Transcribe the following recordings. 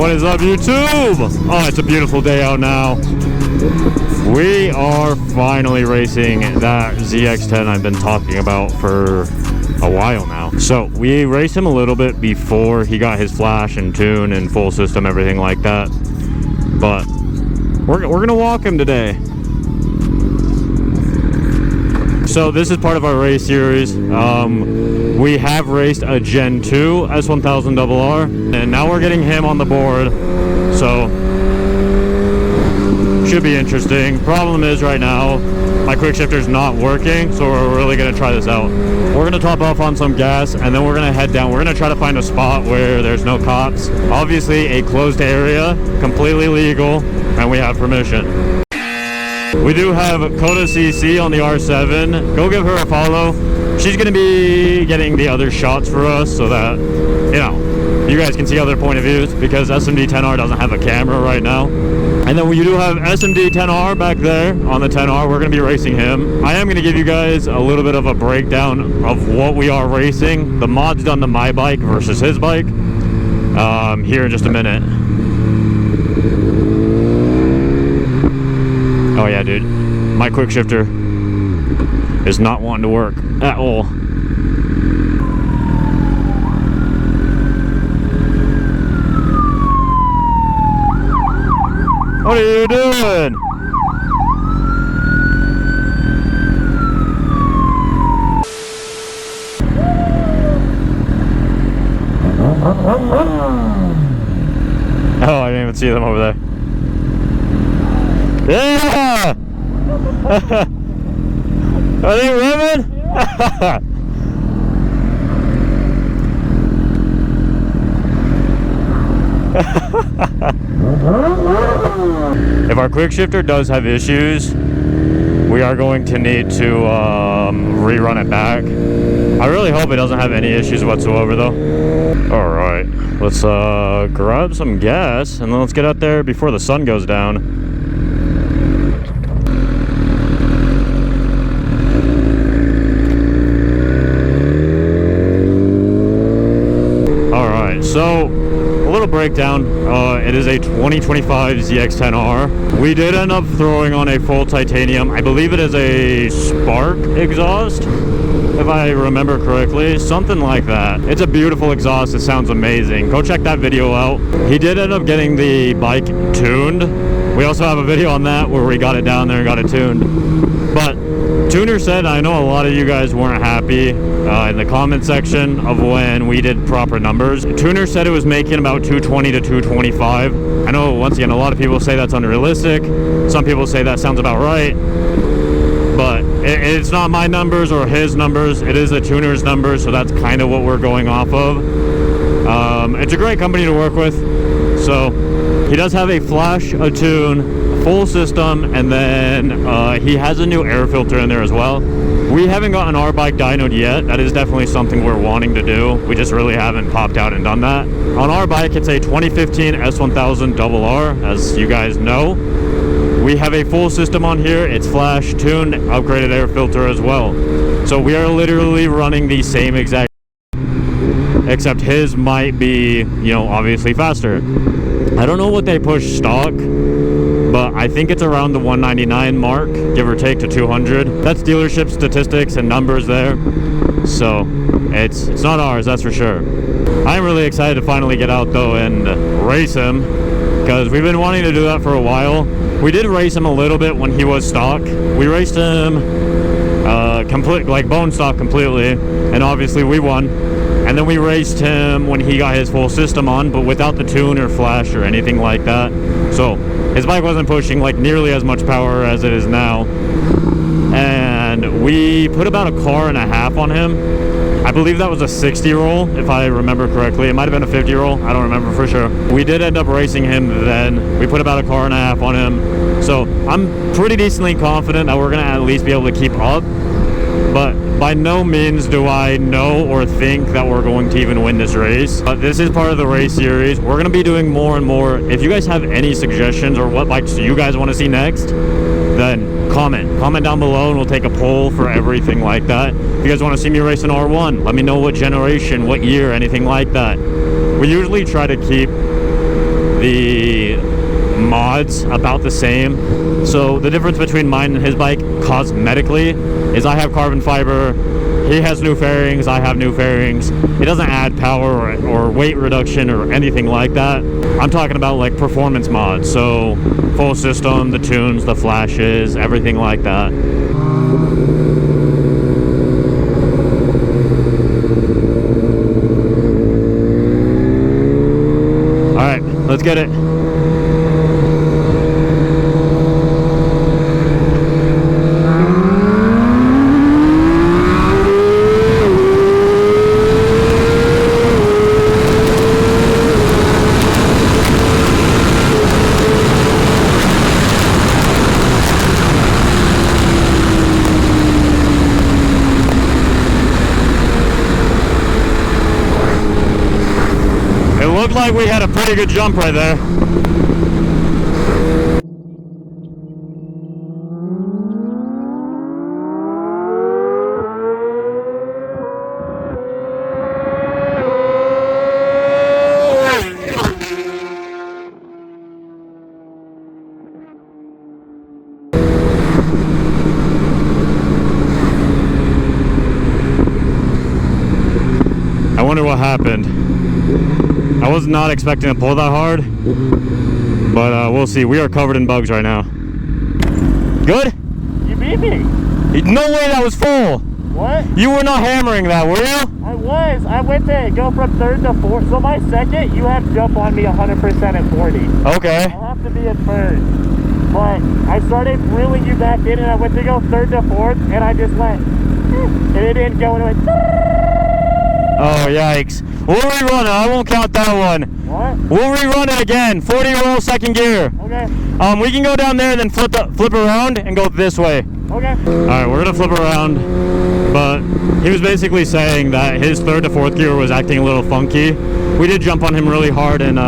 What is up, YouTube? Oh, it's a beautiful day out now. We are finally racing that ZX10 I've been talking about for a while now. So we raced him a little bit before he got his flash and tune and full system, everything like that. But we're gonna walk him today. So this is part of our race series. We have raced a Gen 2 S1000rr, and now we're getting him on the board. So should be interesting. Problem is right now my quick shifter's not working, so we're really gonna try this out. We're gonna top off on some gas, and then we're gonna head down. We're gonna try to find a spot where there's no cops. Obviously a closed area, completely legal, and we have permission. We do have Coda CC on the R7. Go give her a follow. She's going to be getting the other shots for us so that, you know, you guys can see other point of views, because SMD10R doesn't have a camera right now. And then we do have SMD10R back there on the 10R. We're going to be racing him. I am going to give you guys a little bit of a breakdown of what we are racing. The mod's done to my bike versus his bike here in just a minute. Oh yeah, dude, my quick shifter is not wanting to work at all. What are you doing? Oh, I didn't even see them over there. Yeah! Are they women? If our quick shifter does have issues, we are going to need to rerun it back. I really hope it doesn't have any issues whatsoever though. Alright, let's grab some gas and then let's get out there before the sun goes down. So, a little breakdown. It is a 2025 ZX10R. We did end up throwing on a full titanium. I believe it is a Spark exhaust, if I remember correctly. Something like that. It's a beautiful exhaust. It sounds amazing. Go check that video out. He did end up getting the bike tuned. We also have a video on that where we got it down there and got it tuned. But Tuner said, I know a lot of you guys weren't happy in the comment section of when we did proper numbers. Tuner said it was making about 220 to 225. I know, once again, a lot of people say that's unrealistic. Some people say that sounds about right. But it's not my numbers or his numbers. It is the tuner's numbers, so that's kind of what we're going off of. It's a great company to work with. So he does have a flash, a tune, full system, and then he has a new air filter in there as well. We haven't gotten our bike dynoed yet. That is definitely something we're wanting to do. We just really haven't popped out and done that. On our bike, it's a 2015 S1000rr, as you guys know. We have a full system on here. It's flash, tuned, upgraded air filter as well. So we are literally running the same exact, except his might be, you know, obviously faster. I don't know what they push stock, but I think it's around the 199 mark, give or take to 200. That's dealership statistics and numbers there. So it's not ours, that's for sure. I'm really excited to finally get out though and race him, because we've been wanting to do that for a while. We did race him a little bit when he was stock. We raced him complete, like bone stock completely, and obviously we won. And then we raced him when he got his full system on, but without the tune or flash or anything like that. So his bike wasn't pushing like nearly as much power as it is now. And we put about a car and a half on him. I believe that was a 60 roll, if I remember correctly. It might have been a 50 roll. I don't remember for sure. We did end up racing him then. We put about a car and a half on him. So I'm pretty decently confident that we're going to at least be able to keep up. But by no means do I know or think that we're going to even win this race. But this is part of the race series. We're going to be doing more and more. If you guys have any suggestions or what bikes you guys want to see next, then comment down below and we'll take a poll for everything like that. If you guys want to see me race an R1, let me know what generation, what year, anything like that. We usually try to keep the mods about the same. So the difference between mine and his bike cosmetically is I have carbon fiber, he has new fairings, I have new fairings. It doesn't add power or weight reduction or anything like that. I'm talking about like performance mods, so full system, the tunes, the flashes, everything like that. Alright, let's get it. Looked like we had a pretty good jump right there. I wonder what happened. I was not expecting to pull that hard, but we'll see. We are covered in bugs right now. Good? You beat me. No way, that was full. What? You were not hammering that, were you? I was. I went to go from third to fourth. So my second, you have to jump on me 100% at 40. Okay. I'll have to be at third. But I started reeling you back in, and I went to go third to fourth, and I just went, and it didn't go, and it went. Oh, yikes. We'll rerun it. I won't count that one. What? We'll rerun it again. 40 roll, second gear. Okay. We can go down there and then flip around and go this way. Okay. Alright, we're gonna flip around. But he was basically saying that his third to fourth gear was acting a little funky. We did jump on him really hard in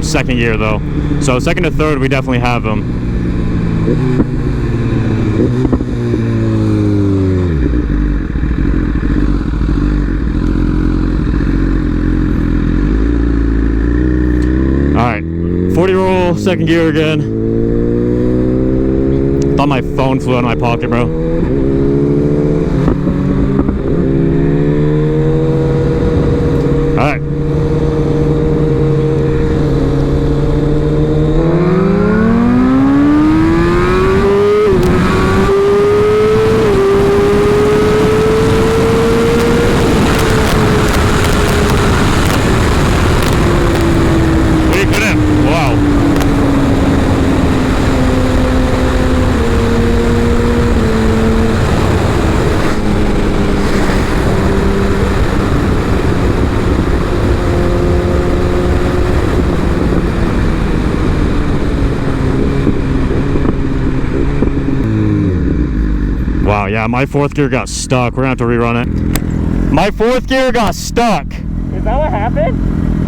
second gear though. So second to third, we definitely have him. Alright, 40 roll, second gear again. Thought my phone flew out of my pocket, bro. Alright. Wow, yeah, my fourth gear got stuck. We're gonna have to rerun it. My fourth gear got stuck. Is that what happened?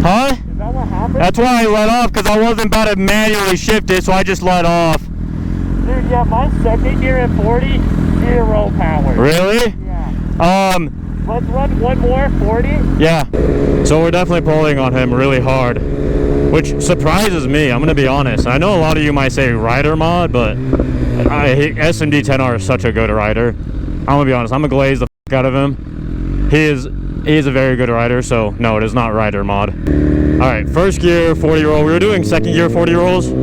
Huh? Is that what happened? That's why I let off, because I wasn't about to manually shift it, so I just let off. Dude, yeah, my second gear at 40, 0 power. Really? Yeah. Let's run one more, 40. Yeah. So we're definitely pulling on him really hard, which surprises me, I'm gonna be honest. I know a lot of you might say rider mod, but ZX10R is such a good rider. I'm gonna be honest, I'm gonna glaze the f out of him. He is a very good rider, so no, it is not rider mod. Alright, first gear 40 roll. We were doing second gear 40 rolls.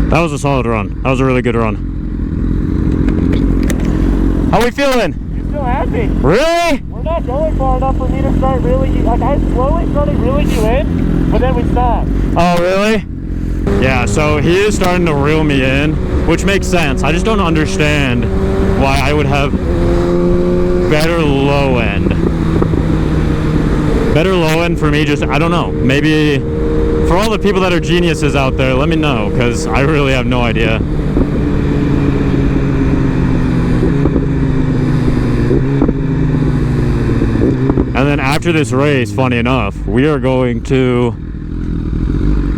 That was a solid run. That was a really good run. How we feeling? You're still happy. Really? We're not going far enough for me to start reeling you. Like, I slowly started reeling you in, but then we stopped. Oh, really? Yeah, so he is starting to reel me in, which makes sense. I just don't understand why I would have better low end. Better low end for me, just, I don't know. Maybe for all the people that are geniuses out there, let me know, because I really have no idea. And then after this race, funny enough, we're going to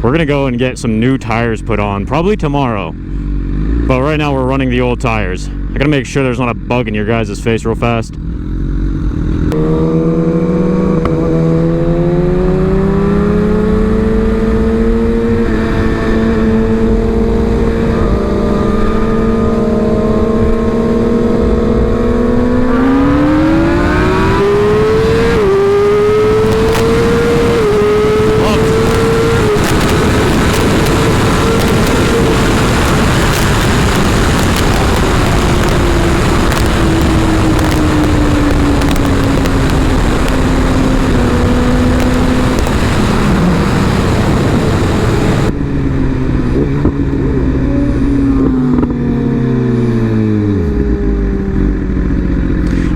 go and get some new tires put on, probably tomorrow. But right now we're running the old tires. I gotta make sure there's not a bug in your guys' face real fast.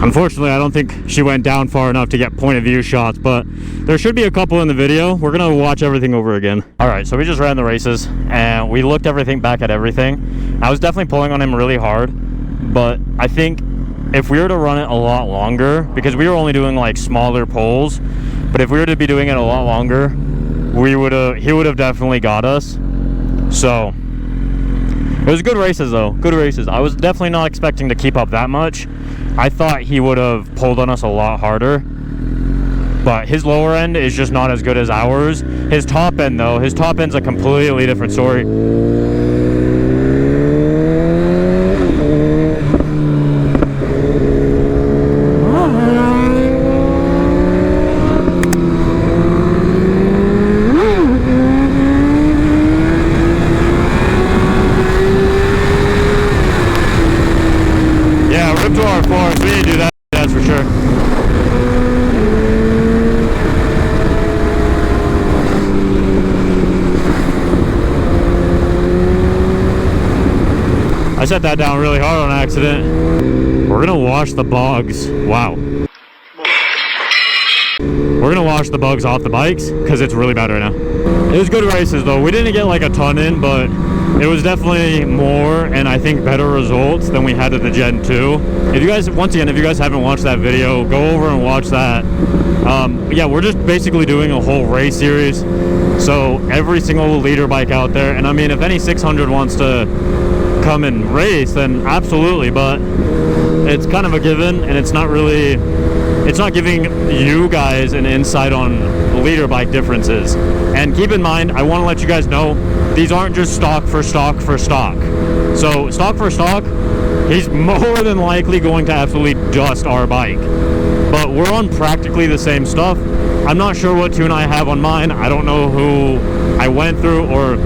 Unfortunately, I don't think she went down far enough to get point of view shots, but there should be a couple in the video. We're gonna watch everything over again. All right, so we just ran the races and we looked everything back at everything. I was definitely pulling on him really hard, but I think if we were to run it a lot longer, because we were only doing like smaller pulls, but if we were to be doing it a lot longer, he would have definitely got us. So it was good races though, good races. I was definitely not expecting to keep up that much. I thought he would have pulled on us a lot harder, but his lower end is just not as good as ours. His top end though, his top end's a completely different story. I set that down really hard on accident. We're gonna wash the bugs. Wow. We're gonna wash the bugs off the bikes because it's really bad right now. It was good races though. We didn't get like a ton in, but it was definitely more and I think better results than we had at the Gen 2. If you guys, once again, if you guys haven't watched that video, go over and watch that. Yeah, we're just basically doing a whole race series. So every single leader bike out there, and I mean, if any 600 wants to come and race, then absolutely, but it's kind of a given, and it's not really, it's not giving you guys an insight on leader bike differences. And keep in mind, I want to let you guys know, these aren't just stock for stock for stock. So stock for stock, he's more than likely going to absolutely dust our bike, but we're on practically the same stuff. I'm not sure what tune I have on mine. I don't know who I went through, or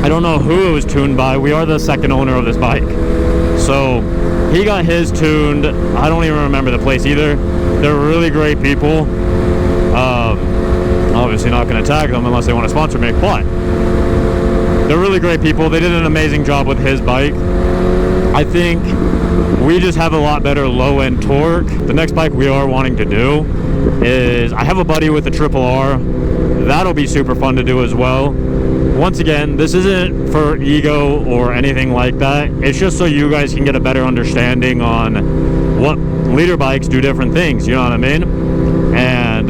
I don't know who it was tuned by. We are the second owner of this bike. So he got his tuned. I don't even remember the place either. They're really great people. Obviously not going to tag them unless they want to sponsor me, but they're really great people. They did an amazing job with his bike. I think we just have a lot better low-end torque. The next bike we are wanting to do is, I have a buddy with a RRR. That'll be super fun to do as well. Once again, this isn't for ego or anything like that. It's just so you guys can get a better understanding on what leader bikes do different things, you know what I mean? And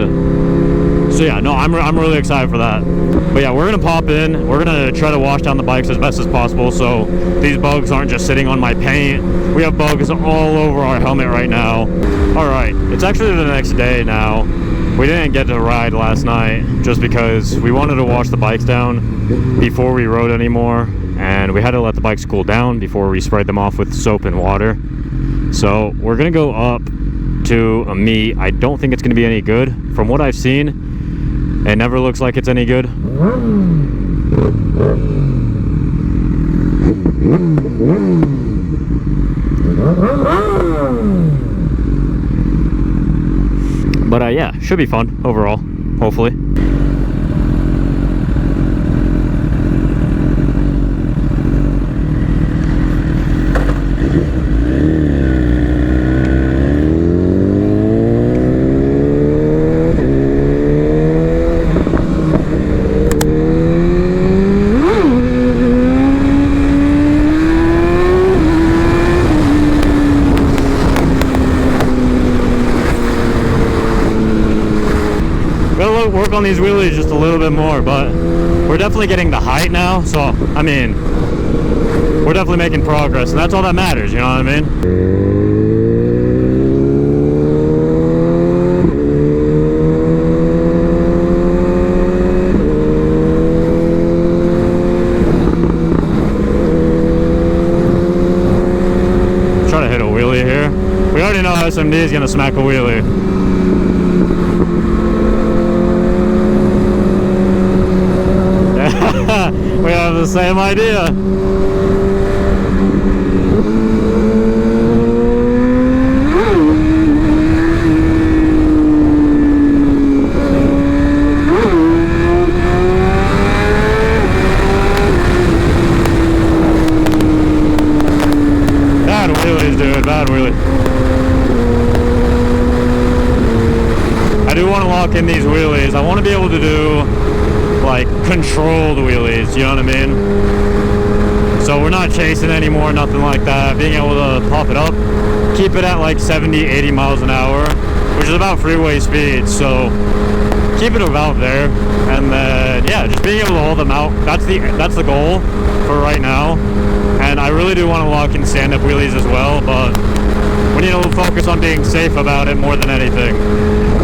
so yeah, no, I'm really excited for that. But yeah, we're gonna pop in. We're gonna try to wash down the bikes as best as possible so these bugs aren't just sitting on my paint. We have bugs all over our helmet right now. All right, it's actually the next day now. We didn't get to ride last night just because we wanted to wash the bikes down before we rode anymore, and we had to let the bikes cool down before we sprayed them off with soap and water. So we're gonna go up to a meet. I don't think it's gonna be any good. From what I've seen, it never looks like it's any good. But yeah, should be fun overall, hopefully. Work on these wheelies just a little bit more, but we're definitely getting the height now, so I mean, we're definitely making progress, and that's all that matters, you know what I mean? Try to hit a wheelie here. We already know SMD is gonna smack a wheelie. We have the same idea. Bad wheelies, dude. Bad wheelies. I do want to lock in these wheelies. I want to be able to do like controlled wheelies, you know what I mean? So we're not chasing anymore, nothing like that. Being able to pop it up, keep it at like 70, 80 miles an hour, which is about freeway speed. So keep it about there, and then yeah, just being able to hold them out. That's the goal for right now. And I really do want to lock in stand-up wheelies as well, but we need to focus on being safe about it more than anything.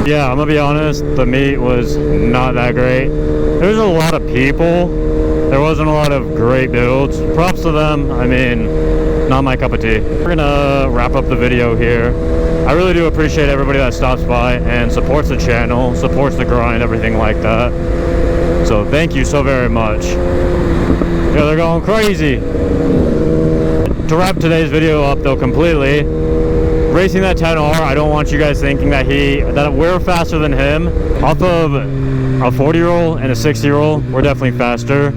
Yeah, I'm gonna be honest, the meet was not that great. There was a lot of people. There wasn't a lot of great builds. Props to them. I mean, not my cup of tea. We're gonna wrap up the video here. I really do appreciate everybody that stops by and supports the channel, supports the grind, everything like that. So thank you so very much. Yeah, they're going crazy. To wrap today's video up though completely, racing that 10R, I don't want you guys thinking that we're faster than him. Off of a 40-year-old and a 60-year-old, we're definitely faster.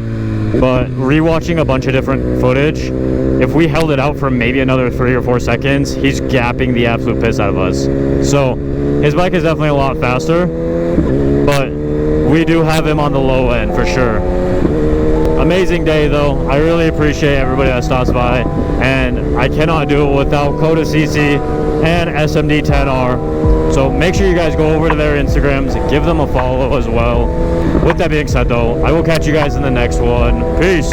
But rewatching a bunch of different footage, if we held it out for maybe another 3 or 4 seconds, he's gapping the absolute piss out of us. So his bike is definitely a lot faster, but we do have him on the low end for sure. Amazing day though. I really appreciate everybody that stops by, and I cannot do it without Coda CC and SMD10R. So make sure you guys go over to their Instagrams, give them a follow as well. With that being said though, I will catch you guys in the next one. Peace.